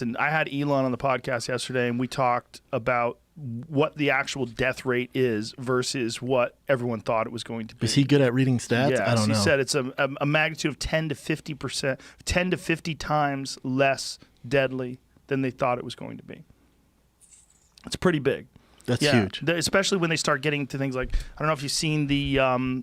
And I had Elon on the podcast yesterday, and we talked about what the actual death rate is versus what everyone thought it was going to be. Is he good at reading stats? Yeah, I don't know. He said it's a magnitude of 10 to 50%, 10 to 50 times less deadly than they thought it was going to be. It's pretty big. That's huge. Especially when they start getting to things like, I don't know if you've seen the,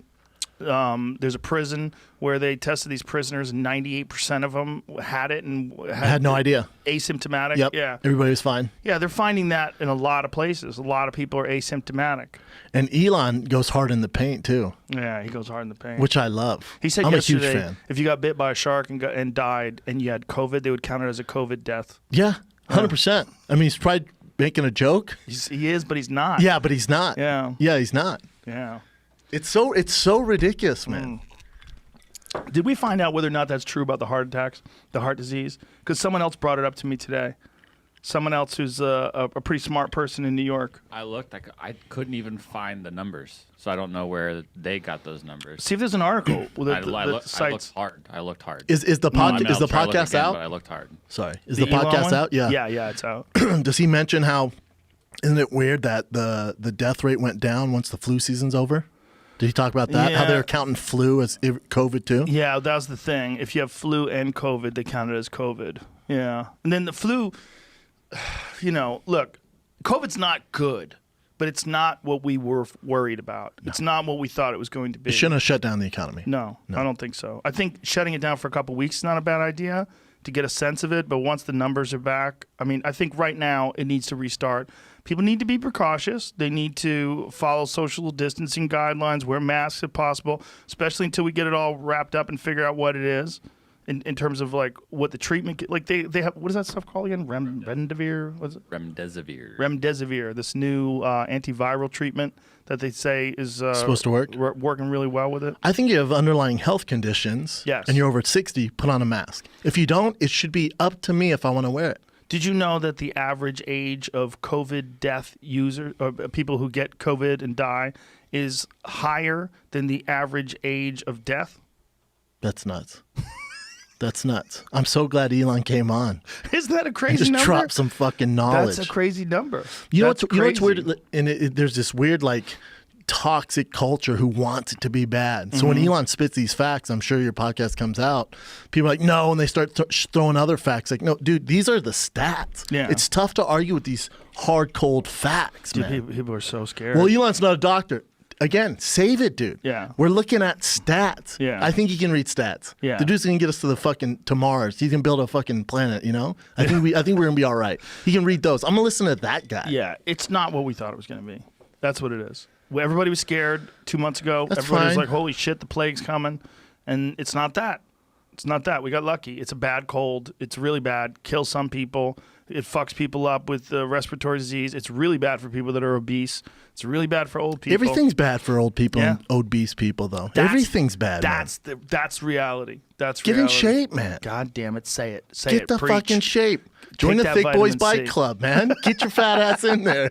there's a prison where they tested these prisoners and 98% of them had it and had no idea. Asymptomatic. Yep. Yeah. Everybody was fine. Yeah, they're finding that in a lot of places. A lot of people are asymptomatic. And Elon goes hard in the paint too. Yeah, he goes hard in the paint. Which I love. He said I'm yesterday, a huge fan. if you got bit by a shark and died and you had COVID, they would count it as a COVID death. Yeah, 100%. I mean, he's probably making a joke. He is, but he's not. Yeah, but he's not. Yeah. Yeah, he's not. Yeah. It's so ridiculous, man. Did we find out whether or not that's true about the heart attacks, the heart disease? Because someone else brought it up to me today. Someone else who's a pretty smart person in New York. I looked. I couldn't even find the numbers, so I don't know where they got those numbers. See if there's an article. I looked hard. I looked hard. Is the podcast out? But I looked hard. Sorry. Is the podcast out? Yeah. Yeah, it's out. Does he mention how, isn't it weird that the death rate went down once the flu season's over? Did he talk about that? Yeah. How they're counting flu as COVID too? Yeah, that was the thing. If you have flu and COVID, they count it as COVID. Yeah. And then the flu, look, COVID's not good, but it's not what we were worried about. No. It's not what we thought it was going to be. It shouldn't have shut down the economy. No, I don't think so. I think shutting it down for a couple of weeks is not a bad idea to get a sense of it, but once the numbers are back, I mean, I think right now it needs to restart. People need to be precautious. They need to follow social distancing guidelines, wear masks if possible, especially until we get it all wrapped up and figure out what it is in terms of like what the treatment, like they have, what is that stuff called again? Remdesivir? What is it? Remdesivir, this new antiviral treatment that they say is supposed to work, working really well with it. I think you have underlying health conditions. Yes. And you're over 60, put on a mask. If you don't, it should be up to me if I want to wear it. Did you know that the average age of COVID death users, or people who get COVID and die, is higher than the average age of death? That's nuts. That's nuts. I'm so glad Elon came on. Isn't that a crazy just number? Dropped some fucking knowledge. That's a crazy number. You know what's weird? And there's this weird, like, toxic culture who wants it to be bad. So when Elon spits these facts, I'm sure your podcast comes out, people are like, no, and they start throwing other facts. Like, no, dude, these are the stats. Yeah. It's tough to argue with these hard, cold facts, dude, man. People are so scared. Well, Elon's not a doctor. Again, save it, dude. Yeah. We're looking at stats. Yeah. I think he can read stats. Yeah. The dude's gonna get us to Mars. He can build a fucking planet, you know? I think we're gonna be all right. He can read those. I'm gonna listen to that guy. Yeah, it's not what we thought it was gonna be. That's what it is. Everybody was scared 2 months ago. That's Everybody was fine. like, holy shit, the plague's coming. And it's not that. It's not that. We got lucky. It's a bad cold. It's really bad. Kills some people. It fucks people up with respiratory disease. It's really bad for people that are obese. It's really bad for old people. Everything's bad for old people and obese people, though. Everything's bad, that's man. That's reality. That's Get reality. in shape, man. God damn it. Say it. Say Get it. the Preach. fucking shape. Join Take the that Thick Boys vitamin Bike C. Club, man. Get your fat ass in there.